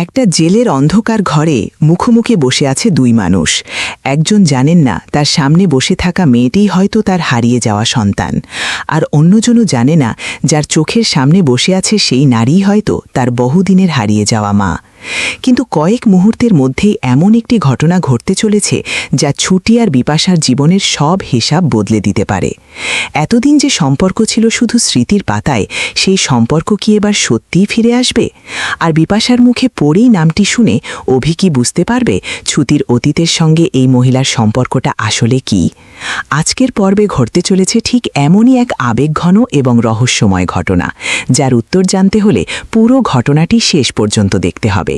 একটা জেলের অন্ধকার ঘরে মুখোমুখি বসে আছে দুই মানুষ। একজন জানেন না তার সামনে বসে থাকা মেয়েটিই হয়তো তার হারিয়ে যাওয়া সন্তান, আর অন্যজনও জানে না যার চোখের সামনে বসে আছে সেই নারীই হয়তো তার বহুদিনের হারিয়ে যাওয়া মা। কিন্তু কয়েক মুহূর্তের মধ্যেই এমন একটি ঘটনা ঘটতে চলেছে যা ছুটি আর বিপাশার জীবনের সব হিসাব বদলে দিতে পারে। এতদিন যে সম্পর্ক ছিল শুধু স্মৃতির পাতায়, সেই সম্পর্ক কি এবার সত্যিই ফিরে আসবে? আর বিপাশার মুখে পড়েই নামটি শুনে অভি কি বুঝতে পারবে ছুটির অতীতের সঙ্গে এই মহিলার সম্পর্কটা আসলে কি? আজকের পর্বে ঘটতে চলেছে ঠিক এমনই এক আবেগঘন এবং রহস্যময় ঘটনা, যার উত্তর জানতে হলে পুরো ঘটনাটি শেষ পর্যন্ত দেখতে হবে।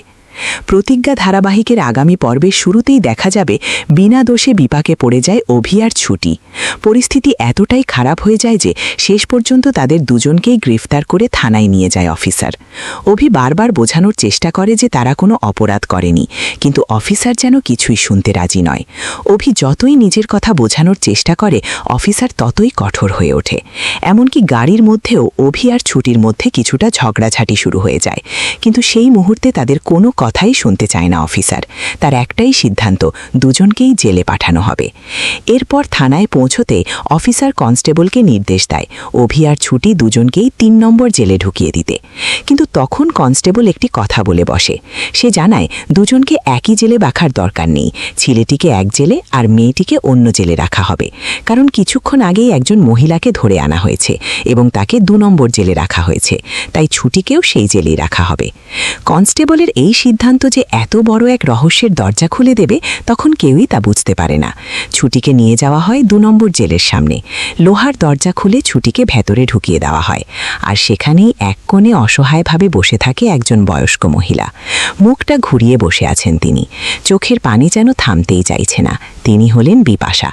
প্রতিজ্ঞা ধারাবাহিকের আগামী পর্বের শুরুতেই দেখা যাবে বিনা দোষে বিপাকে পড়ে যায় অভি আর ছুটি। পরিস্থিতি এতটাই খারাপ হয়ে যায় যে শেষ পর্যন্ত তাদের দুজনকেই গ্রেফতার করে থানায় নিয়ে যায় অফিসার। অভি বারবার বোঝানোর চেষ্টা করে যে তারা কোনো অপরাধ করেনি, কিন্তু অফিসার যেন কিছুই শুনতে রাজি নয়। অভি যতই নিজের কথা বোঝানোর চেষ্টা করে, অফিসার ততই কঠোর হয়ে ওঠে। এমনকি গাড়ির মধ্যেও অভি আর ছুটির মধ্যে কিছুটা ঝগড়াঝাটি শুরু হয়ে যায়। কিন্তু সেই মুহূর্তে তাদের কোনো কথাই শুনতে চায় না অফিসার। তার একটাই সিদ্ধান্ত, দুজনকেই জেলে পাঠানো হবে। এরপর থানায় পৌঁছতে অফিসার কনস্টেবলকে নির্দেশ দেয় অভি আর ছুটি দুজনকেই ৩ নম্বর জেলে ঢুকিয়ে দিতে। কিন্তু তখন কনস্টেবল একটি কথা বলে বসে। সে জানায় দুজনকে একই জেলে রাখার দরকার নেই, ছেলেটিকে এক জেলে আর মেয়েটিকে অন্য জেলে রাখা হবে। কারণ কিছুক্ষণ আগেই একজন মহিলাকে ধরে আনা হয়েছে এবং তাকে ২ নম্বর জেলে রাখা হয়েছে, তাই ছুটিকেও সেই জেলেই রাখা হবে। কনস্টেবলের এই সিদ্ধান্ত যে এত বড় এক রহস্যের দরজা খুলে দেবে, তখন কেউই তা বুঝতে পারে না। ছুটিকে নিয়ে যাওয়া হয় ২ নম্বর জেলের সামনে। লোহার দরজা খুলে ছুটিকে ভেতরে ঢুকিয়ে দেওয়া হয়, আর সেখানেই এক কোণে অসহায়ভাবে বসে থাকে একজন বয়স্ক মহিলা। মুখটা ঘুরিয়ে বসে আছেন তিনি, চোখের পানি যেন থামতেই চাইছে না। তিনি হলেন বিপাশা।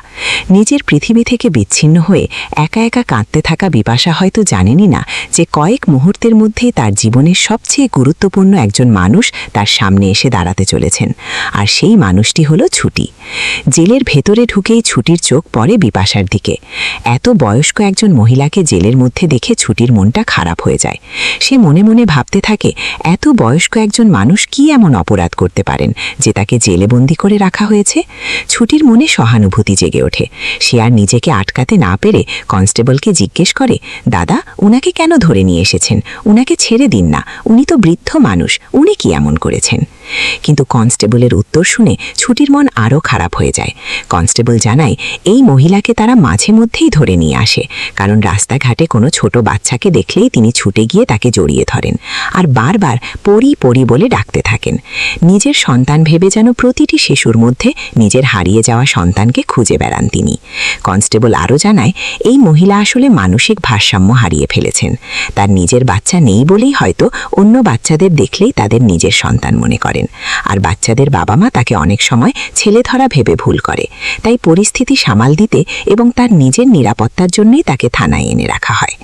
নিজের পৃথিবী থেকে বিচ্ছিন্ন হয়ে একা একা কাঁদতে থাকা বিপাশা হয়তো জানেনই না যে কয়েক মুহূর্তের মধ্যেই তার জীবনের সবচেয়ে গুরুত্বপূর্ণ একজন মানুষ তার সামনে এসে দাঁড়াতে চলেছেন, আর সেই মানুষটি হলো ছুটি। জেলের ভেতরে ঢুকেই ছুটির চোখ পড়ে বিপাশার দিকে। এত বয়স্ক একজন মহিলাকে জেলের মধ্যে দেখে ছুটির মনটা খারাপ হয়ে যায়। সে মনে মনে ভাবতে থাকে, এত বয়স্ক একজন মানুষ কি এমন অপরাধ করতে পারেন যে তাকে জেলে বন্দি করে রাখা হয়েছে? ছুটির মনে সহানুভূতি জেগে ওঠে। সে আর নিজেকে আটকাতে না পেরে কনস্টেবলকে জিজ্ঞেস করে, দাদা, উনাকে কেন ধরে নিয়ে এসেছেন? উনাকে ছেড়ে দিন না, উনি তো বৃদ্ধ মানুষ, উনি কি এমন করেছেন? কিন্তু কনস্টেবলের উত্তর শুনে ছুটির মন আরও খারাপ হয়ে যায়। কনস্টেবল জানায়, এই মহিলাকে তারা মাঝে মধ্যেই ধরে নিয়ে আসে, কারণ রাস্তাঘাটে কোনো ছোট বাচ্চাকে দেখলেই তিনি ছুটে গিয়ে তাকে জড়িয়ে ধরেন আর বারবার পরি পরি বলে ডাকতে থাকেন। নিজের সন্তান ভেবে যেন প্রতিটি শিশুর মধ্যে নিজের হারিয়ে যাওয়া সন্তানকে খুঁজে বেড়ান তিনি। কনস্টেবল আরও জানায়, এই মহিলা আসলে মানসিক ভারসাম্য হারিয়ে ফেলেছেন। তার নিজের বাচ্চা নেই বলেই হয়তো অন্য বাচ্চাদের দেখলেই তাদের নিজের সন্তান মনে করেন, আর বাচ্চাদের বাবা মা তাকে অনেক সময় ছেলে ধরা ভেবে ভুল করে। তাই পরিস্থিতি সামাল দিতে এবং তার নিজের নিরাপত্তার জন্যই তাকে থানায় এনে রাখা হয়।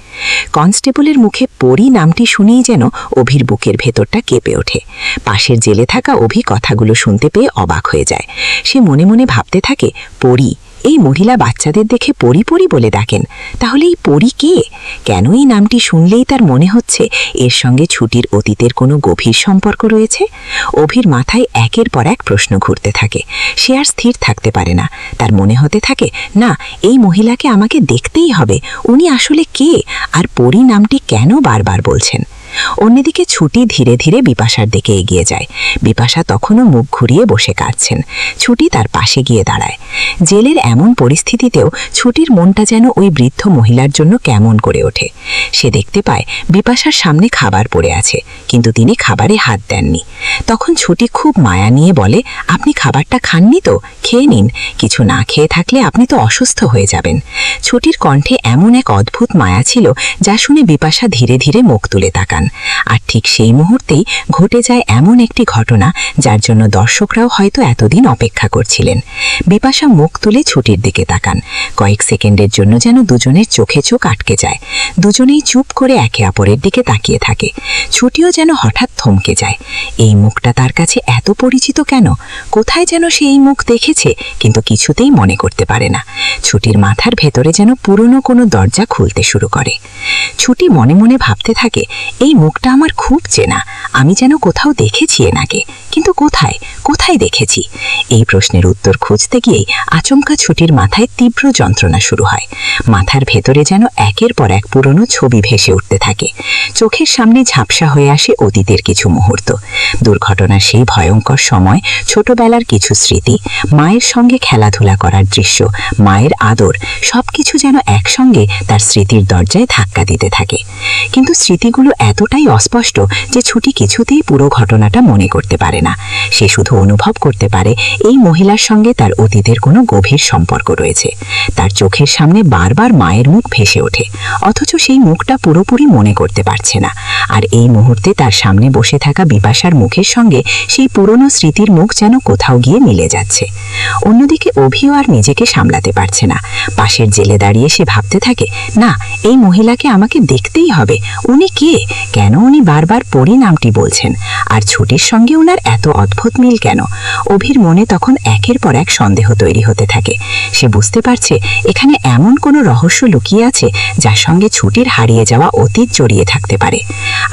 কনস্টেবলের মুখে পরি নামটি শুনেই যেন অভির বুকের ভেতরটা কেঁপে ওঠে। পাশের জেলে থাকা অভি কথাগুলো শুনতে পেয়ে অবাক হয়ে যায়। সে মনে মনে ভাবতে থাকে, পরি, এই মহিলা বাচ্চাদের দেখে পরি পরি বলে ডাকেন, তাহলে এই পরি কে? কেন এই নামটি শুনলেই তার মনে হচ্ছে এর সঙ্গে ছুটির অতীতের কোনো গভীর সম্পর্ক রয়েছে? অভির মাথায় একের পর এক প্রশ্ন ঘুরতে থাকে। সে আর স্থির থাকতে পারে না। তার মনে হতে থাকে, না, এই মহিলাকে আমাকে দেখতেই হবে। উনি আসলে কে, আর পরি নামটি কেন বারবার বলছেন? অন্যদিকে ছুটি ধীরে ধীরে বিপাশার দিকে এগিয়ে যায়। বিপাশা তখনও মুখ ঘুরিয়ে বসে কাঁদছেন। ছুটি তার পাশে গিয়ে দাঁড়ায়। জেলের এমন পরিস্থিতিতেও ছুটির মনটা যেন ওই বৃদ্ধ মহিলার জন্য কেমন করে ওঠে। সে দেখতে পায় বিপাশার সামনে খাবার পড়ে আছে, কিন্তু তিনি খাবারে হাত দেননি। তখন ছুটি খুব মায়া নিয়ে বলে, আপনি খাবারটা খাননি তো, খেয়ে নিন। কিছু না খেয়ে থাকলে আপনি তো অসুস্থ হয়ে যাবেন। ছুটির কণ্ঠে এমন এক অদ্ভুত মায়া ছিল যা শুনে বিপাশা ধীরে ধীরে মুখ তুলে তাকান। আর ঠিক সেই মুহূর্তেই ঘটে যায় এমন একটি ঘটনা যার জন্য দর্শকরাও হয়তো এতদিন অপেক্ষা করছিলেন। বিপাশা মুখ তুলে ছুটির দিকে তাকান। কয়েক সেকেন্ডের জন্য যেন দুজনের চোখে চোখ আটকে যায়। দুজনেই চুপ করে একে অপরের দিকে তাকিয়ে থাকে। ছুটিও যেন হঠাৎ থমকে যায়। এই মুখটা তার কাছে এত পরিচিত কেন? কোথায় যেন সে এই মুখ দেখেছে, কিন্তু কিছুতেই মনে করতে পারে না। ছুটির মাথার ভেতরে যেন পুরনো কোনো দরজা খুলতে শুরু করে। ছুটি মনে মনে ভাবতে থাকে, এই এই মুখটা আমার খুব চেনা, আমি যেন কোথাও দেখেছি এনাকে, কিন্তু কোথায় কোথায় দেখেছি? এই প্রশ্নের উত্তর খুঁজতে গিয়েই আচমকা ছুটির মাথায় তীব্র যন্ত্রণা শুরু হয়। মাথার ভেতরে যেন একের পর এক পুরনো ছবি ভেসে উঠতে থাকে। চোখের সামনে ঝাপসা হয়ে আসে অতীতের কিছু মুহূর্ত, দুর্ঘটনার সেই ভয়ঙ্কর সময়, ছোটবেলার কিছু স্মৃতি, মায়ের সঙ্গে খেলাধুলা করার দৃশ্য, মায়ের আদর, সবকিছু যেন একসঙ্গে তার স্মৃতির দরজায় ধাক্কা দিতে থাকে। কিন্তু স্মৃতিগুলো এতটাই অস্পষ্ট যে ছুটি কিছুতেই পুরো ঘটনাটা মনে করতে পারে না। সে শুধু অনুভব করতে পারে এই মহিলার সঙ্গে তার অতীতের কোনো গভীর সম্পর্ক রয়েছে। তার চোখের সামনে বারবার মায়ের মুখ ভেসে ওঠে, অথচ সেই মুখটা পুরোপুরি মনে করতে পারছে না। আর এই মুহূর্তে তার সামনে বসে থাকা বিপাশার মুখের সঙ্গে সেই পুরনো স্মৃতির মুখ যেন কোথাও গিয়ে মিলে যাচ্ছে। অন্যদিকে অভিও আর নিজেকে সামলাতে পারছে না। পাশের জেলে দাঁড়িয়ে সে ভাবতে থাকে, না, এই মহিলাকে আমাকে দেখতেই হবে। উনি কে? কেন উনি বারবার পরি নামটি বলছেন? আর ছুটির সঙ্গে ওনার এত অদ্ভুত মিল কেন? অভির মনে তখন একের পর এক সন্দেহ তৈরি হতে থাকে। সে বুঝতে পারছে এখানে এমন কোনো রহস্য লুকিয়ে আছে যার সঙ্গে ছুটির হারিয়ে যাওয়া অতীত জড়িয়ে থাকতে পারে।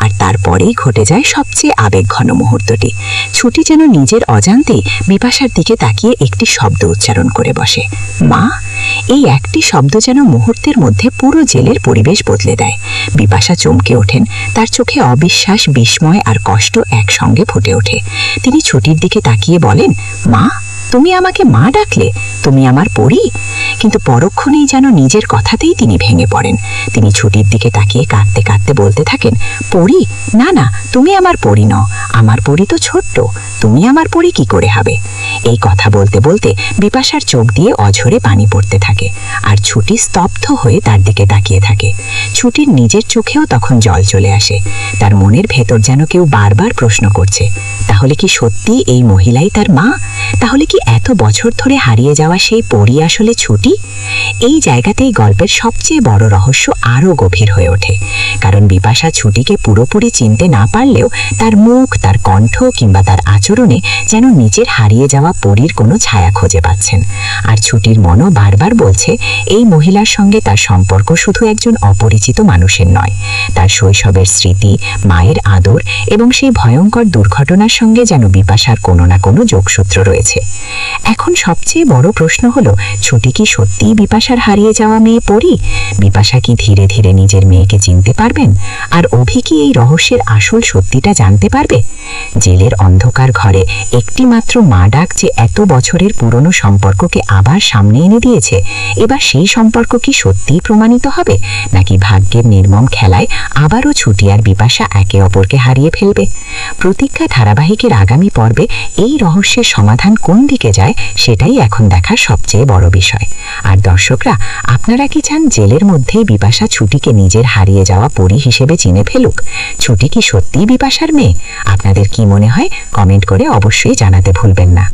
আর তারপরেই ঘটে যায় সবচেয়ে আবেগঘন মুহূর্তটি। ছুটি যেন নিজের অজান্তেই বিপাশার দিকে তাকিয়ে একটি শব্দ উচ্চারণ করে বসে, মা। এই একটি শব্দ যেন মুহূর্তের মধ্যে পুরো জেলের পরিবেশ বদলে দেয়। বিপাশা চমকে ওঠেন, তার চোখে অবিশ্বাস, বিস্ময় আর কষ্ট একসঙ্গে ফুটে ওঠে। তিনি ছুটির দিকে তাকিয়ে বলেন, মা, তুমি আমাকে মা ডাকলে? তুমি আমার পরি? কিন্তু পরক্ষণেই যেন নিজের কথাতেই তিনি ভেঙে পড়েন। তিনি ছুটির দিকে তাকিয়ে কাঁদতে কাঁদতে বলতে থাকেন, পরি? না না, তুমি আমার পরি নও। আমার পরি তো ছোট্ট, তুমি আমার পরি কি করে হবে? এই কথা বলতে বলতে বিপাশার চোখ দিয়ে অঝরে পানি পড়তে থাকে, আর ছুটি স্তব্ধ হয়ে তার দিকে তাকিয়ে থাকে। ছুটির নিজের চোখেও তখন জল চলে আসে। তার মনের ভেতর যেন কেউ বারবার প্রশ্ন করছে, তাহলে কি সত্যি এই মহিলাই তার মা? তাহলে কি এত বছর ধরে হারিয়ে যাওয়া সেই পরি আসলে ছুটি? এই জায়গাতেই গল্পের সবচেয়ে বড় রহস্য আরও গভীর হয়ে ওঠে। কারণ বিপাশা ছুটিকে পুরোপুরি চিনতে না পারলেও তার মুখ, তার কণ্ঠ কিংবা তার আচরণে যেন নিজের হারিয়ে যাওয়া পরীর কোনো ছায়া খুঁজে পাচ্ছেন। আর ছুটির মনও বারবার বলছে এই মহিলার সঙ্গে তার সম্পর্ক শুধু একজন অপরিচিত মানুষের নয়, তার শৈশবের স্মৃতি, মায়ের আদর এবং সেই ভয়ঙ্কর দুর্ঘটনার সঙ্গে যেন বিপাশার কোনো না কোনো যোগসূত্র রয়েছে। এখন সবচেয়ে বড় প্রশ্ন হলো, ছুটি কি সত্যিই বিপাশার হারিয়ে যাওয়া মেয়ে পরি? বিপাশা কি ধীরে ধীরে নিজের মেয়েকে চিনতে পারবেন? আর অভি কি এই রহস্যের আসল সত্যিটা জানতে পারবে? জেলের অন্ধকার ঘরে একটি মাত্র মা ডাক যে এত বছরের পুরনো সম্পর্ককে আবার সামনে এনে দিয়েছে, এবার সেই সম্পর্ক কি সত্যিই প্রমাণিত হবে, নাকি ভাগ্যের নির্মম খেলায় আবারও ছুটি আর বিপাশা একে অপরকে হারিয়ে ফেলবে? প্রতীক্ষা ধারাবাহিকের আগামী পর্বে এই রহস্যের সমাধান কোন দিকে যায় সেটাই এখন দেখার সবচেয়ে বড় বিষয়। আর দর্শকরা, আপনারা কি চান জেলের মধ্যেই বিপাশা ছুটিকে নিজের হারিয়ে যাওয়া পরি হিসেবে চিনে ফেলুক? ছুটি কি সত্যিই বিপাশার মেয়ে? আপনাদের কি মনে হয় কমেন্ট করে অবশ্যই জানাতে ভুলবেন না।